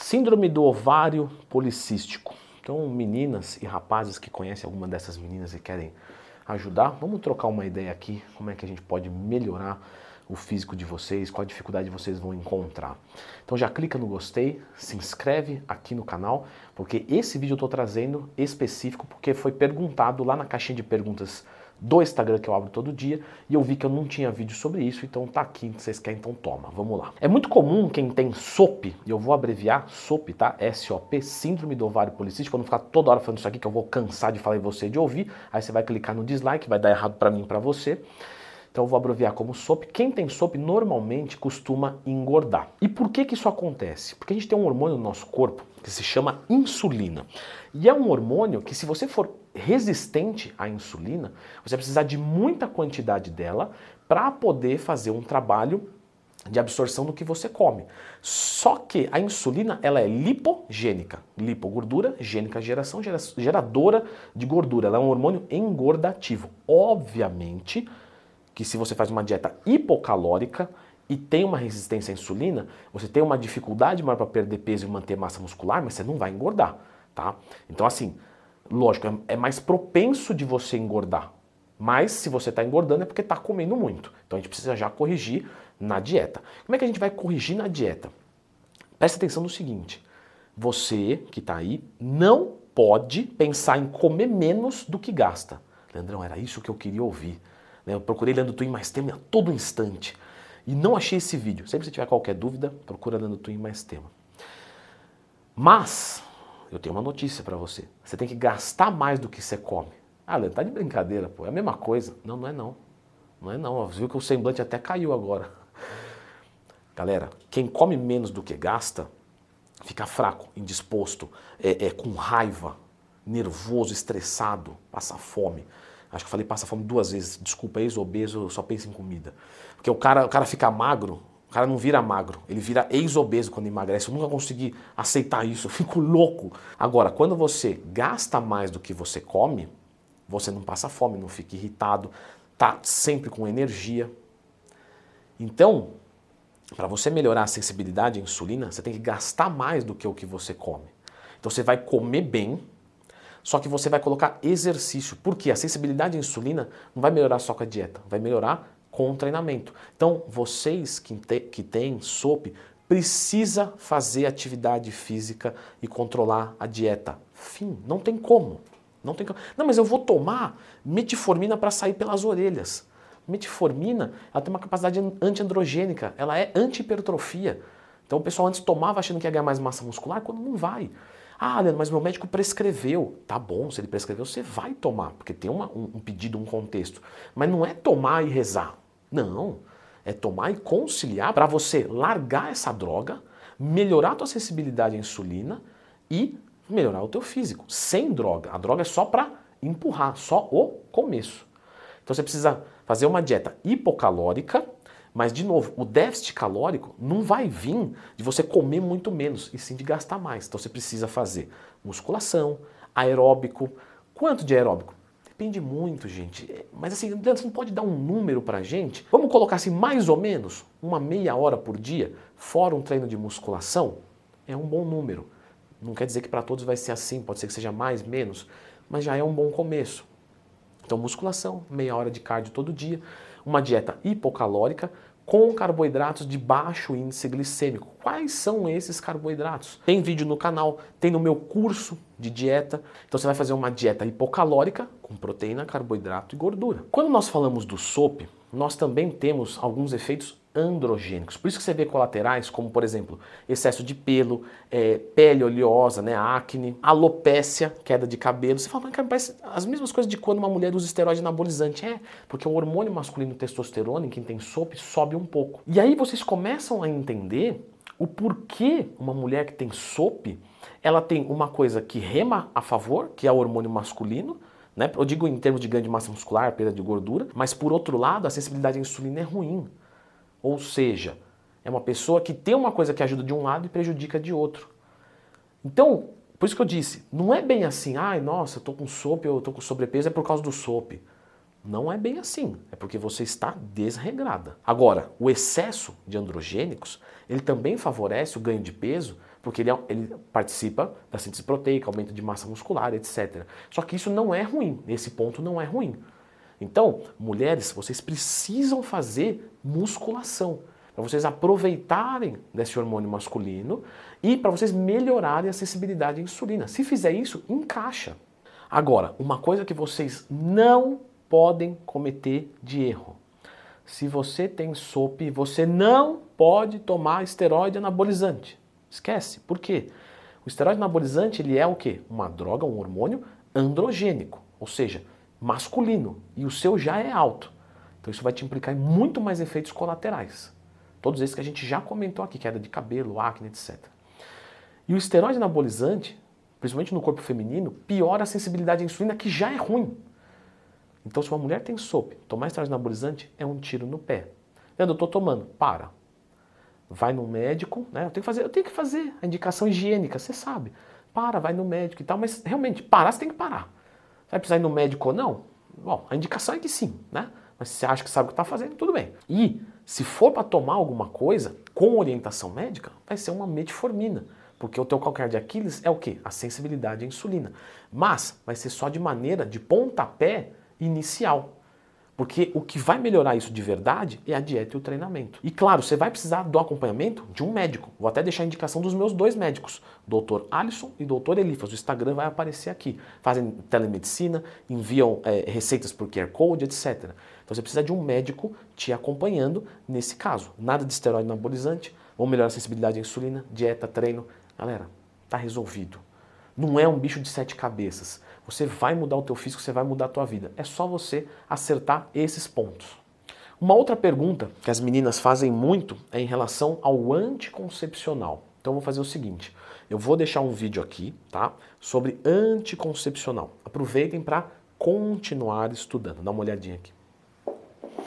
Síndrome do ovário policístico. Então, meninas e rapazes que conhecem alguma dessas meninas e querem ajudar, vamos trocar uma ideia aqui, como é que a gente pode melhorar o físico de vocês, qual a dificuldade vocês vão encontrar. Então já clica no gostei, se inscreve aqui no canal, porque esse vídeo eu estou trazendo específico porque foi perguntado lá na caixinha de perguntas do Instagram que eu abro todo dia e eu vi que eu não tinha vídeo sobre isso, então tá aqui, se vocês querem, então toma, vamos lá. É muito comum quem tem SOP, e eu vou abreviar SOP, tá? S-O-P, Síndrome do Ovário Policístico, pra não ficar toda hora falando isso aqui que eu vou cansar de falar e você de ouvir, aí você vai clicar no dislike, vai dar errado pra mim e pra você. Então eu vou abreviar como SOP. Quem tem SOP normalmente costuma engordar. E por que isso acontece? Porque a gente tem um hormônio no nosso corpo que se chama insulina. E é um hormônio que, se você for resistente à insulina, você vai precisar de muita quantidade dela para poder fazer um trabalho de absorção do que você come. Só que a insulina, ela é lipogênica. Lipogordura, gênica, geradora de gordura. Ela é um hormônio engordativo. Obviamente que se você faz uma dieta hipocalórica e tem uma resistência à insulina, você tem uma dificuldade maior para perder peso e manter massa muscular, mas você não vai engordar, tá? Então assim, lógico, é mais propenso de você engordar. Mas se você está engordando é porque está comendo muito. Então a gente precisa já corrigir na dieta. Como é que a gente vai corrigir na dieta? Presta atenção no seguinte, você que está aí não pode pensar em comer menos do que gasta. Leandrão, era isso que eu queria ouvir. Eu procurei Leandro Twin Mais Tema a todo instante e não achei esse vídeo. Sempre que você tiver qualquer dúvida, procura Leandro Twin Mais Tema. Mas eu tenho uma notícia para você. Você tem que gastar mais do que você come. Ah, Leandro, tá de brincadeira, pô. É a mesma coisa. Não, não é não. Não é não. Você viu que o semblante até caiu agora. Galera, quem come menos do que gasta, fica fraco, indisposto, com raiva, nervoso, estressado, passa fome. Acho que eu falei passa fome 2 vezes. Desculpa, ex-obeso, só pensa em comida. Porque o cara fica magro, o cara não vira magro, ele vira ex-obeso quando emagrece. Eu nunca consegui aceitar isso, eu fico louco. Agora, quando você gasta mais do que você come, você não passa fome, não fica irritado, tá sempre com energia. Então, para você melhorar a sensibilidade à insulina, você tem que gastar mais do que o que você come. Então você vai comer bem, só que você vai colocar exercício, porque a sensibilidade à insulina não vai melhorar só com a dieta, vai melhorar com o treinamento. Então, vocês que têm SOP, precisa fazer atividade física e controlar a dieta. Fim, não tem como. Não tem como. Não, mas eu vou tomar metformina para sair pelas orelhas. Metformina, ela tem uma capacidade antiandrogênica, ela é anti-hipertrofia. Então o pessoal antes tomava achando que ia ganhar mais massa muscular, quando não vai. Ah, Leandro, mas meu médico prescreveu. Tá bom, se ele prescreveu, você vai tomar, porque tem um pedido, um contexto. Mas não é tomar e rezar. Não, é tomar e conciliar para você largar essa droga, melhorar a tua sensibilidade à insulina e melhorar o teu físico. Sem droga. A droga é só para empurrar, só o começo. Então você precisa fazer uma dieta hipocalórica, mas, de novo, o déficit calórico não vai vir de você comer muito menos, e sim de gastar mais. Então você precisa fazer musculação, aeróbico. Quanto de aeróbico? Depende muito, gente. Mas assim, você não pode dar um número pra gente? Vamos colocar assim, mais ou menos, uma meia hora por dia, fora um treino de musculação? É um bom número. Não quer dizer que para todos vai ser assim, pode ser que seja mais, menos, mas já é um bom começo. Então, musculação, meia hora de cardio todo dia, uma dieta hipocalórica com carboidratos de baixo índice glicêmico. Quais são esses carboidratos? Tem vídeo no canal, tem no meu curso de dieta. Então você vai fazer uma dieta hipocalórica com proteína, carboidrato e gordura. Quando nós falamos do SOP, nós também temos alguns efeitos androgênicos. Por isso que você vê colaterais como, por exemplo, excesso de pelo, pele oleosa, né, acne, alopécia, queda de cabelo. Você fala, mas cara, parece as mesmas coisas de quando uma mulher usa esteroide anabolizante. É, porque o hormônio masculino testosterona, em quem tem SOP, sobe um pouco. E aí vocês começam a entender o porquê uma mulher que tem SOP, ela tem uma coisa que rema a favor, que é o hormônio masculino, né? Eu digo em termos de ganho de massa muscular, perda de gordura, mas por outro lado, a sensibilidade à insulina é ruim. Ou seja, é uma pessoa que tem uma coisa que ajuda de um lado e prejudica de outro. Então, por isso que eu disse, não é bem assim, ai, nossa, eu tô com SOP, eu tô com sobrepeso, é por causa do SOP. Não é bem assim, é porque você está desregrada. Agora, o excesso de androgênicos, ele também favorece o ganho de peso, porque ele participa da síntese proteica, aumento de massa muscular, etc. Só que isso não é ruim, nesse ponto não é ruim. Então, mulheres, vocês precisam fazer musculação, para vocês aproveitarem desse hormônio masculino e para vocês melhorarem a sensibilidade à insulina. Se fizer isso, encaixa. Agora, uma coisa que vocês não podem cometer de erro. Se você tem SOP, você não pode tomar esteroide anabolizante. Esquece. Por quê? O esteroide anabolizante, ele é o quê? Uma droga, um hormônio androgênico, ou seja, masculino, e o seu já é alto. Então isso vai te implicar em muito mais efeitos colaterais. Todos esses que a gente já comentou aqui, queda de cabelo, acne, etc. E o esteroide anabolizante, principalmente no corpo feminino, piora a sensibilidade à insulina, que já é ruim. Então se uma mulher tem SOP, tomar esteroide anabolizante é um tiro no pé. Leandro, eu estou tomando. Para. Vai no médico, né? Eu tenho que fazer a indicação higiênica, você sabe. Vai no médico e tal, mas realmente, parar você tem que parar. Vai precisar ir no médico ou não? Bom, a indicação é que sim, né? Mas se você acha que sabe o que está fazendo, tudo bem. E se for para tomar alguma coisa com orientação médica, vai ser uma metformina. Porque o teu calcanhar de Aquiles é o quê? A sensibilidade à insulina. Mas vai ser só de maneira de pontapé inicial. Porque o que vai melhorar isso de verdade é a dieta e o treinamento. E claro, você vai precisar do acompanhamento de um médico. Vou até deixar a indicação dos meus 2 médicos, Dr. Alisson e Dr. Elifas. O Instagram vai aparecer aqui. Fazem telemedicina, enviam receitas por QR Code, etc. Então você precisa de um médico te acompanhando nesse caso. Nada de esteroide anabolizante, vamos melhorar a sensibilidade à insulina, dieta, treino. Galera, tá resolvido. Não é um bicho de 7 cabeças. Você vai mudar o teu físico, você vai mudar a tua vida. É só você acertar esses pontos. Uma outra pergunta que as meninas fazem muito é em relação ao anticoncepcional. Então eu vou fazer o seguinte, eu vou deixar um vídeo aqui, tá, sobre anticoncepcional. Aproveitem para continuar estudando. Dá uma olhadinha aqui.